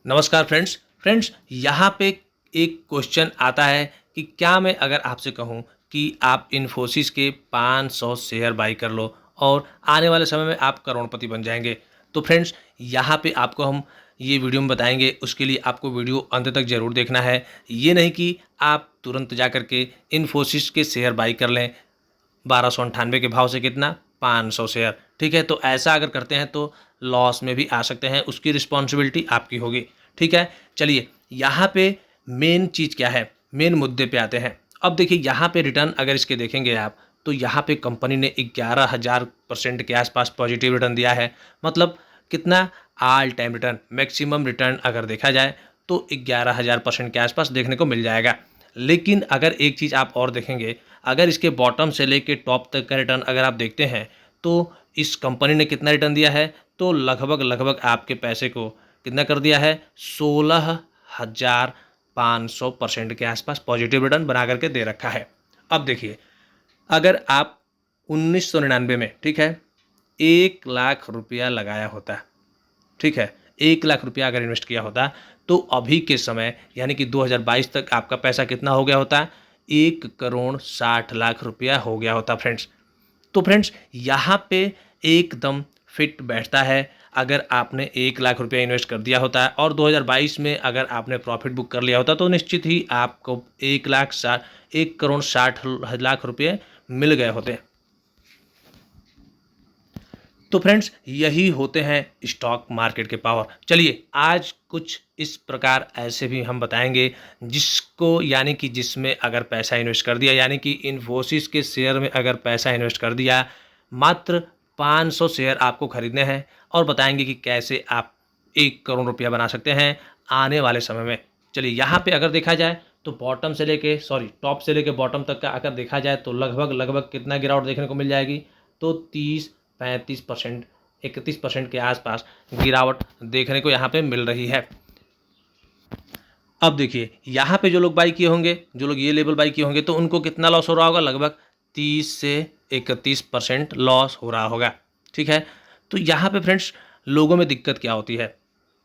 नमस्कार फ्रेंड्स यहाँ पे एक क्वेश्चन आता है कि क्या मैं अगर आपसे कहूँ कि आप इन्फोसिस के 500 शेयर बाई कर लो और आने वाले समय में आप करोड़पति बन जाएंगे। तो फ्रेंड्स यहाँ पे आपको हम ये वीडियो में बताएंगे, उसके लिए आपको वीडियो अंत तक ज़रूर देखना है। ये नहीं कि आप तुरंत जा कर के इन्फोसिस के शेयर बाई कर लें 1298 के भाव से, कितना 500 शेयर। ठीक है, तो ऐसा अगर करते हैं तो लॉस में भी आ सकते हैं, उसकी रिस्पॉन्सिबिलिटी आपकी होगी। ठीक है, चलिए यहाँ पे मेन चीज़ क्या है, मेन मुद्दे पे आते हैं। अब देखिए यहाँ पे रिटर्न अगर इसके देखेंगे आप, तो यहाँ पे कंपनी ने 11,000% के आसपास पॉजिटिव रिटर्न दिया है। मतलब कितना, all time return, maximum return अगर देखा जाए तो 11,000% के आसपास देखने को मिल जाएगा। लेकिन अगर एक चीज़ आप और देखेंगे, अगर इसके बॉटम से लेके टॉप तक का रिटर्न अगर आप देखते हैं तो इस कंपनी ने कितना रिटर्न दिया है, तो लगभग आपके पैसे को कितना कर दिया है, 16,500% के आसपास पॉजिटिव रिटर्न बना करके दे रखा है। अब देखिए, अगर आप 1999 में, ठीक है, 1,00,000 रुपया लगाया होता, ठीक है, 1,00,000 रुपया अगर इन्वेस्ट किया होता तो अभी के समय यानी कि 2022 तक आपका पैसा कितना हो गया होता, 1,60,00,000 रुपया हो गया होता फ्रेंड्स। तो फ्रेंड्स यहाँ पे एकदम फिट बैठता है। अगर आपने 1,00,000 रुपया इन्वेस्ट कर दिया होता है और 2022 में अगर आपने प्रॉफिट बुक कर लिया होता तो निश्चित ही आपको 1,60,00,000 रुपये मिल गए होते। तो फ्रेंड्स यही होते हैं स्टॉक मार्केट के पावर। चलिए आज कुछ इस प्रकार ऐसे भी हम बताएंगे जिसको यानी कि जिसमें अगर पैसा इन्वेस्ट कर दिया, यानी कि इन्फोसिस के शेयर में अगर पैसा इन्वेस्ट कर दिया, मात्र 500 शेयर आपको खरीदने हैं और बताएंगे कि कैसे आप 1 करोड़ रुपया बना सकते हैं आने वाले समय में। चलिए यहाँ पे अगर देखा जाए तो बॉटम से लेके टॉप से लेके बॉटम तक का अगर देखा जाए तो लगभग कितना गिरावट देखने को मिल जाएगी, तो 30-35%, 31% के आसपास गिरावट देखने को यहाँ पे मिल रही है। अब देखिए यहाँ पे जो लोग बाई किए होंगे, जो लोग ये लेवल बाई किए होंगे, तो उनको कितना लॉस हो रहा होगा, लगभग 30 से 31% लॉस हो रहा होगा। ठीक है, तो यहाँ पे फ्रेंड्स लोगों में दिक्कत क्या होती है,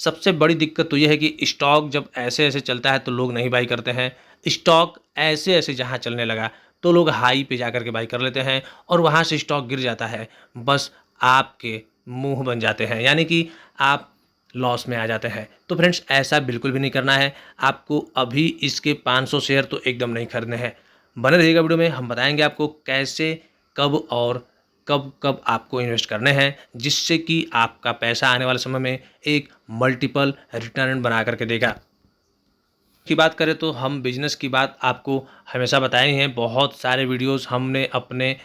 सबसे बड़ी दिक्कत तो ये है कि स्टॉक जब ऐसे ऐसे चलता है तो लोग नहीं बाई करते हैं। स्टॉक ऐसे ऐसे जहाँ चलने लगा तो लोग हाई पे जाकर के बाई कर लेते हैं और वहाँ से स्टॉक गिर जाता है, बस आपके मुंह बन जाते हैं, यानी कि आप लॉस में आ जाते हैं। तो फ्रेंड्स ऐसा बिल्कुल भी नहीं करना है आपको। अभी इसके 500 शेयर तो एकदम नहीं खरीदने हैं। बने रहिएगा वीडियो में, हम बताएंगे आपको कैसे, कब और कब कब आपको इन्वेस्ट करने हैं, जिससे कि आपका पैसा आने वाले समय में एक मल्टीपल रिटर्न बना करके देगा। की बात करें तो हम बिजनेस की बात आपको हमेशा बताए ही हैं, बहुत सारे वीडियोस हमने अपने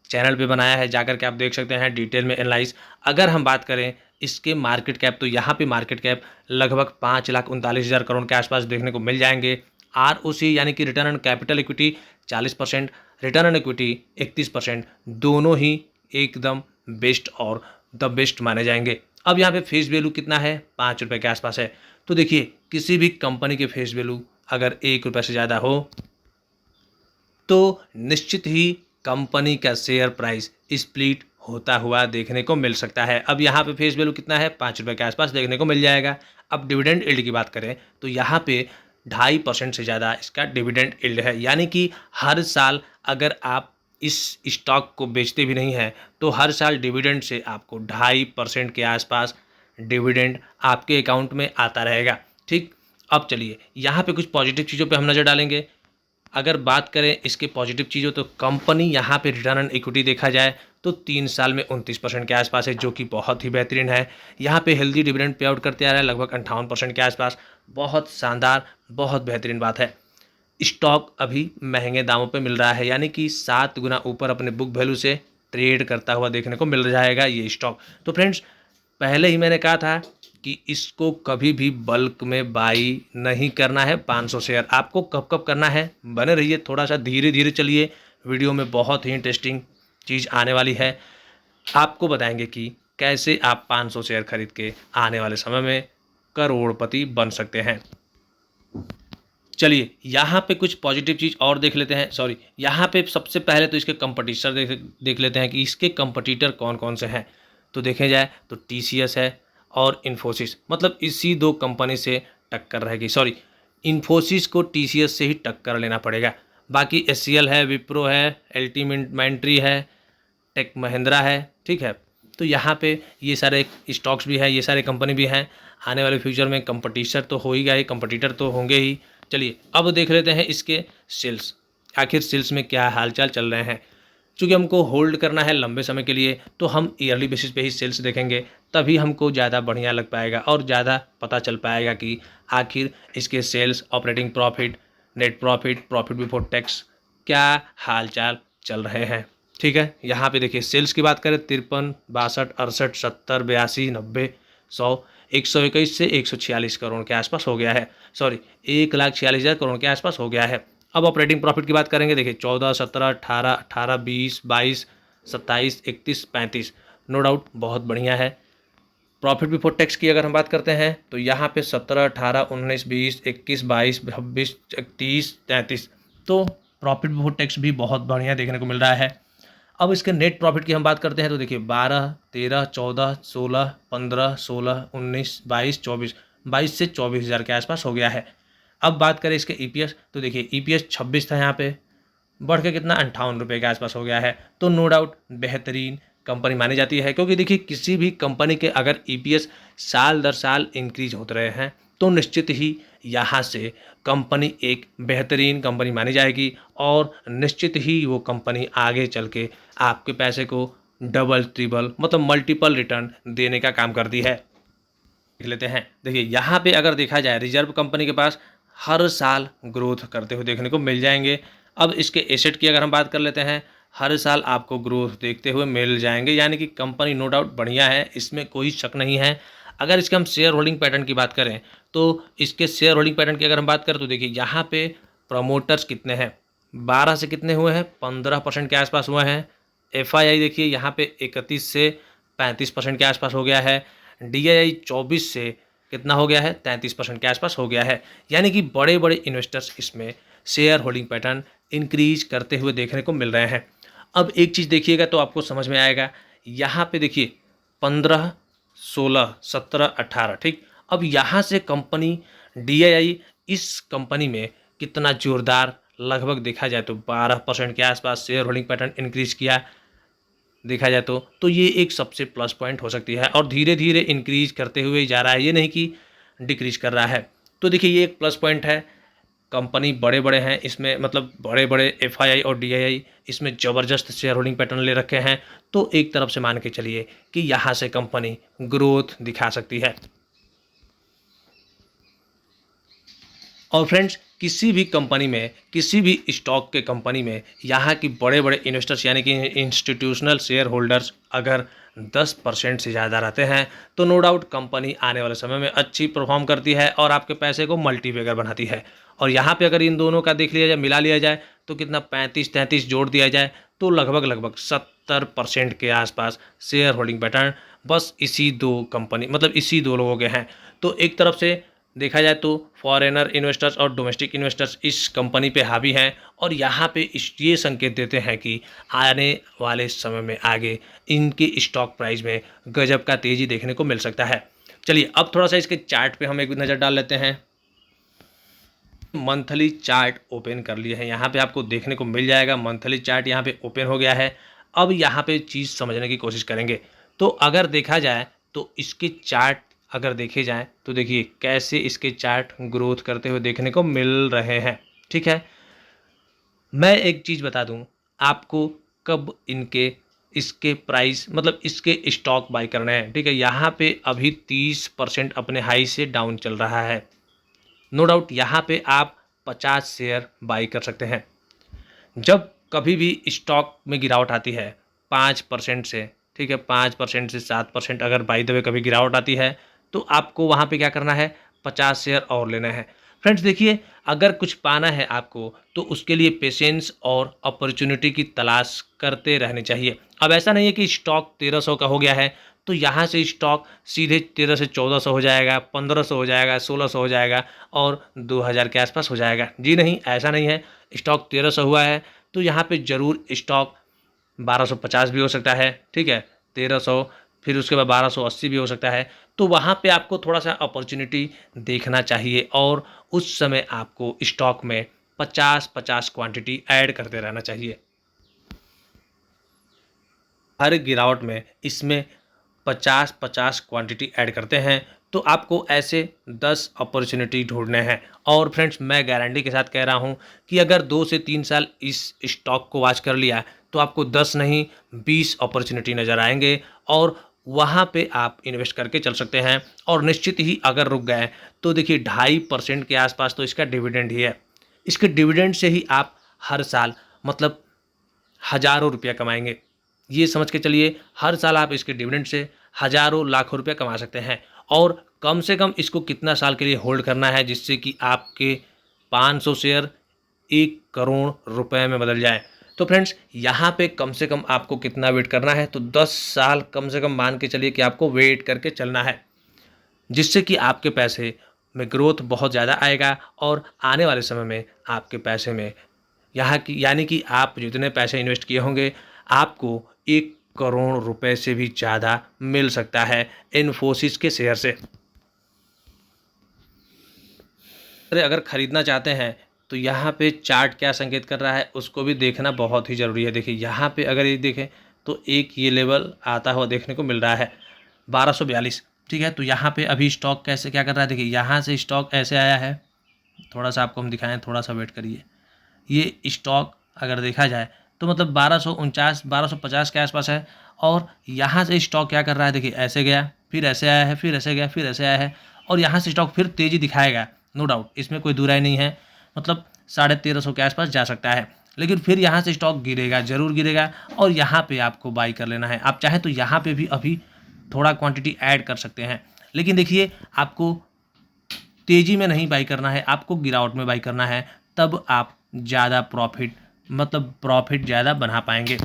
चैनल पे बनाया है, जाकर के आप देख सकते हैं डिटेल में एनालाइज। अगर हम बात करें इसके मार्केट कैप, तो यहाँ पे मार्केट कैप लगभग 5,39,000 करोड़ के आसपास देखने को मिल जाएंगे। ROC यानी कि return on capital equity 40%, return on equity 31%, दोनों ही एकदम बेस्ट और द बेस्ट माने जाएंगे। अब यहाँ पे फेस वैल्यू कितना है, 5 रुपये के आसपास है। तो देखिए किसी भी कंपनी के फेस वैल्यू अगर 1 रुपये से ज़्यादा हो तो निश्चित ही कंपनी का शेयर प्राइस स्प्लिट होता हुआ देखने को मिल सकता है। अब यहाँ पे फेस वैल्यू कितना है, 5 रुपये के आसपास देखने को मिल जाएगा। अब डिविडेंड यील्ड की बात करें तो यहाँ पे 2.5% से ज़्यादा इसका डिविडेंड यील्ड है, यानी कि हर साल अगर आप इस स्टॉक को बेचते भी नहीं हैं तो हर साल डिविडेंड से आपको 2.5% के आसपास डिविडेंड आपके अकाउंट में आता रहेगा। ठीक, अब चलिए यहाँ पे कुछ पॉजिटिव चीज़ों पे हम नज़र डालेंगे। अगर बात करें इसके पॉजिटिव चीज़ों तो कंपनी यहाँ पे रिटर्न ऑन इक्विटी देखा जाए तो 3 साल में 29% के आसपास है, जो कि बहुत ही बेहतरीन है। यहाँ पे हेल्दी डिविडेंड पे आउट करते आ रहा है लगभग 58% के आसपास, बहुत शानदार, बहुत बेहतरीन बात है। स्टॉक अभी महंगे दामों पे मिल रहा है, यानी कि 7 गुना ऊपर अपने बुक वैल्यू से ट्रेड करता हुआ देखने को मिल जाएगा ये स्टॉक। तो फ्रेंड्स पहले ही मैंने कहा था कि इसको कभी भी बल्क में बाई नहीं करना है। 500 शेयर आपको कब कब करना है, बने रहिए, थोड़ा सा धीरे धीरे चलिए, वीडियो में बहुत ही इंटरेस्टिंग चीज़ आने वाली है। आपको बताएंगे कि कैसे आप 500 शेयर खरीद के आने वाले समय में करोड़पति बन सकते हैं। चलिए यहाँ पे कुछ पॉजिटिव चीज़ और देख लेते हैं। यहाँ पे सबसे पहले तो इसके कंपटीटर देख लेते हैं कि इसके कंपटीटर कौन कौन से हैं। तो देखे जाए तो TCS है और इन्फोसिस, मतलब इसी दो कंपनी से टक्कर रहेगी। सॉरी, इन्फोसिस को टीसीएस से ही टक्कर लेना पड़ेगा। बाकी एचसीएल है, विप्रो है, अल्टीमेंट्री है, टेक महिंद्रा है, ठीक है। तो यहाँ पे ये सारे स्टॉक्स भी हैं, ये सारे कंपनी भी हैं। आने वाले फ्यूचर में कंपटीशन तो हो ही गया, कंपटीटर तो होंगे ही। चलिए अब देख लेते हैं इसके सेल्स, आखिर सेल्स में क्या हालचाल चल रहे हैं। चूँकि हमको होल्ड करना है लंबे समय के लिए, तो हम ईयरली बेसिस पे ही सेल्स देखेंगे, तभी हमको ज़्यादा बढ़िया लग पाएगा और ज़्यादा पता चल पाएगा कि आखिर इसके sales, operating profit, net profit, profit before tax क्या हालचाल चल रहे हैं। ठीक है, यहाँ पे देखिए सेल्स की बात करें 53, 62, 68, 70, 82, 90, 100, 121 से 146 करोड़ के आसपास हो गया है। सॉरी, 1,46,000 करोड़ के आसपास हो गया है। अब ऑपरेटिंग प्रॉफिट की बात करेंगे, देखिए 14, 17, 18, 18, 20, 22, 27, 31, 35, नो डाउट बहुत बढ़िया है। प्रॉफिट बिफोर टैक्स की अगर हम बात करते हैं तो यहाँ पे 17, 18, 19, 20, 21, 22, 26, 31, 33, तो प्रॉफिट बिफोर टैक्स भी बहुत बढ़िया देखने को मिल रहा है। अब इसके नेट प्रॉफिट की हम बात करते हैं तो देखिए 12, 13, 14, 16, 15, 16, 19, 22, 24, 22 से 24,000 के आसपास हो गया है। अब बात करें इसके ईपीएस तो देखिए ईपीएस 26 था, यहाँ पे बढ़ के कितना 58 रुपये के आसपास हो गया है। तो नो डाउट बेहतरीन कंपनी मानी जाती है, क्योंकि देखिए किसी भी कंपनी के अगर ईपीएस साल दर साल इंक्रीज होते रहे हैं तो निश्चित ही यहाँ से कंपनी एक बेहतरीन कंपनी मानी जाएगी और निश्चित ही वो कंपनी आगे चल के आपके पैसे को डबल ट्रिपल मतलब मल्टीपल रिटर्न देने का काम करती है। देख लेते हैं, देखिए यहाँ पे अगर देखा जाए रिजर्व कंपनी के पास हर साल ग्रोथ करते हुए देखने को मिल जाएंगे। अब इसके एसेट की अगर हम बात कर लेते हैं, हर साल आपको ग्रोथ देखते हुए मिल जाएंगे, यानी कि कंपनी नो डाउट बढ़िया है, इसमें कोई शक नहीं है। अगर इसके हम शेयर होल्डिंग पैटर्न की बात करें तो इसके शेयर होल्डिंग पैटर्न की अगर हम बात करें तो देखिए यहाँ पे प्रमोटर्स कितने हैं, 12 से कितने हुए हैं, 15% के आसपास हुए हैं। एफआईआई देखिए यहाँ पे 31 से 35% के आसपास हो गया है। डीआईआई 24 से कितना हो गया है, 33% के आसपास हो गया है। यानी कि बड़े बड़े इन्वेस्टर्स इसमें शेयर होल्डिंग पैटर्न इंक्रीज करते हुए देखने को मिल रहे हैं। अब एक चीज़ देखिएगा तो आपको समझ में आएगा, यहाँ पे देखिए 15, 16, 17, 18, ठीक। अब यहाँ से कंपनी डीआईआई इस कंपनी में कितना जोरदार, लगभग देखा जाए तो 12% के आसपास शेयर होल्डिंग पैटर्न इंक्रीज किया देखा जाए तो ये एक सबसे प्लस पॉइंट हो सकती है और धीरे धीरे इंक्रीज करते हुए जा रहा है, ये नहीं कि डिक्रीज कर रहा है। तो देखिए ये एक प्लस पॉइंट है। कंपनी बड़े बड़े हैं इसमें, मतलब बड़े बड़े एफआईआई और डीआईआई इसमें ज़बरदस्त शेयर होल्डिंग पैटर्न ले रखे हैं, तो एक तरफ से मान के चलिए कि यहाँ से कंपनी ग्रोथ दिखा सकती है। और फ्रेंड्स किसी भी कंपनी में, किसी भी स्टॉक के कंपनी में यहाँ की बड़े बड़े इन्वेस्टर्स यानी कि इंस्टीट्यूशनल शेयर होल्डर्स अगर 10% से ज़्यादा रहते हैं तो नो डाउट कंपनी आने वाले समय में अच्छी परफॉर्म करती है और आपके पैसे को मल्टीबैगर बनाती है। और यहाँ पे अगर इन दोनों का देख लिया जाए, मिला लिया जाए तो कितना 35-33 जोड़ दिया जाए तो लगभग 70% के आसपास शेयर होल्डिंग पैटर्न बस इसी दो कंपनी मतलब इसी दो लोगों के हैं। तो एक तरफ से देखा जाए तो फॉरेनर इन्वेस्टर्स और डोमेस्टिक इन्वेस्टर्स इस कंपनी पे हावी हैं और यहाँ पे ये संकेत देते हैं कि आने वाले समय में आगे इनके स्टॉक प्राइस में गजब का तेज़ी देखने को मिल सकता है। चलिए अब थोड़ा सा इसके चार्ट पे हम एक नज़र डाल लेते हैं। मंथली चार्ट ओपन कर लिए हैं, यहाँ पे आपको देखने को मिल जाएगा मंथली चार्ट यहाँ पे ओपन हो गया है। अब यहाँ पे चीज़ समझने की कोशिश करेंगे तो अगर देखा जाए तो इसके चार्ट अगर देखे जाएं तो देखिए कैसे इसके चार्ट ग्रोथ करते हुए देखने को मिल रहे हैं। ठीक है, मैं एक चीज़ बता दूं आपको, कब इसके प्राइस मतलब इसके स्टॉक बाई करने हैं। ठीक है, यहाँ पे अभी 30% अपने हाई से डाउन चल रहा है। नो डाउट यहाँ पे आप 50 शेयर बाई कर सकते हैं। जब कभी भी स्टॉक में गिरावट आती है 5% से, ठीक है 5% से 7% अगर बाई द वे कभी गिरावट आती है तो आपको वहाँ पे क्या करना है, 50 शेयर और लेना है। फ्रेंड्स देखिए अगर कुछ पाना है आपको तो उसके लिए पेशेंस और अपॉर्चुनिटी की तलाश करते रहनी चाहिए। अब ऐसा नहीं है कि स्टॉक 1300 का हो गया है तो यहाँ से स्टॉक सीधे 1300 से 1400 हो जाएगा, 1500 हो जाएगा, 1600 हो जाएगा और 2000 के आसपास हो जाएगा। जी नहीं, ऐसा नहीं है। स्टॉक 1300 हुआ है तो यहाँ पे ज़रूर स्टॉक 1250 भी हो सकता है, ठीक है 1300, फिर उसके बाद 1280 भी हो सकता है। तो वहाँ पे आपको थोड़ा सा अपॉर्चुनिटी देखना चाहिए और उस समय आपको स्टॉक में 50-50 क्वांटिटी ऐड करते रहना चाहिए। हर गिरावट में इसमें 50-50 क्वांटिटी ऐड करते हैं, तो आपको ऐसे 10 अपॉर्चुनिटी ढूंढने हैं। और फ्रेंड्स, मैं गारंटी के साथ कह रहा हूं कि अगर 2 से 3 साल इस स्टॉक को वॉच कर लिया तो आपको 10 नहीं 20 अपॉर्चुनिटी नज़र आएंगे और वहां पे आप इन्वेस्ट करके चल सकते हैं। और निश्चित ही अगर रुक गए तो देखिए 2.5% के आसपास तो इसका डिविडेंड ही है। इसके डिविडेंड से ही आप हर साल मतलब हज़ारों रुपया कमाएंगे। ये समझ के चलिए, हर साल आप इसके डिविडेंड से हज़ारों लाखों रुपये कमा सकते हैं। और कम से कम इसको कितना साल के लिए होल्ड करना है जिससे कि आपके 500 शेयर 1 करोड़ रुपए में बदल जाए। तो फ्रेंड्स, यहाँ पे कम से कम आपको कितना वेट करना है, तो 10 साल कम से कम मान के चलिए कि आपको वेट करके चलना है, जिससे कि आपके पैसे में ग्रोथ बहुत ज़्यादा आएगा और आने वाले समय में आपके पैसे में यहाँ की यानी कि आप जितने पैसे इन्वेस्ट किए होंगे आपको 1 करोड़ रुपए से भी ज़्यादा मिल सकता है इन्फोसिस के शेयर से। अगर ख़रीदना चाहते हैं तो यहाँ पे चार्ट क्या संकेत कर रहा है उसको भी देखना बहुत ही ज़रूरी है। देखिए यहाँ पे अगर ये देखें तो एक ये लेवल आता हुआ देखने को मिल रहा है 1242, ठीक है। तो यहाँ पे अभी स्टॉक कैसे क्या कर रहा है, देखिए यहाँ से स्टॉक ऐसे आया है, थोड़ा सा आपको हम दिखाएं, थोड़ा सा वेट करिए। ये स्टॉक अगर देखा जाए तो मतलब 1249 1250 के आसपास है और यहाँ से स्टॉक क्या कर रहा है, देखिए ऐसे गया, फिर ऐसे आया है, फिर ऐसे गया, फिर ऐसे आया है और यहाँ से स्टॉक फिर तेज़ी दिखाएगा, नो डाउट, इसमें कोई दुराई नहीं है। मतलब 1350 के आसपास जा सकता है, लेकिन फिर यहाँ से स्टॉक गिरेगा, ज़रूर गिरेगा और यहाँ पे आपको बाई कर लेना है। आप चाहे तो यहाँ पे भी अभी थोड़ा क्वांटिटी ऐड कर सकते हैं, लेकिन देखिए आपको तेज़ी में नहीं बाई करना है, आपको गिरावट में बाई करना है, तब आप ज़्यादा प्रॉफिट ज़्यादा बना पाएंगे।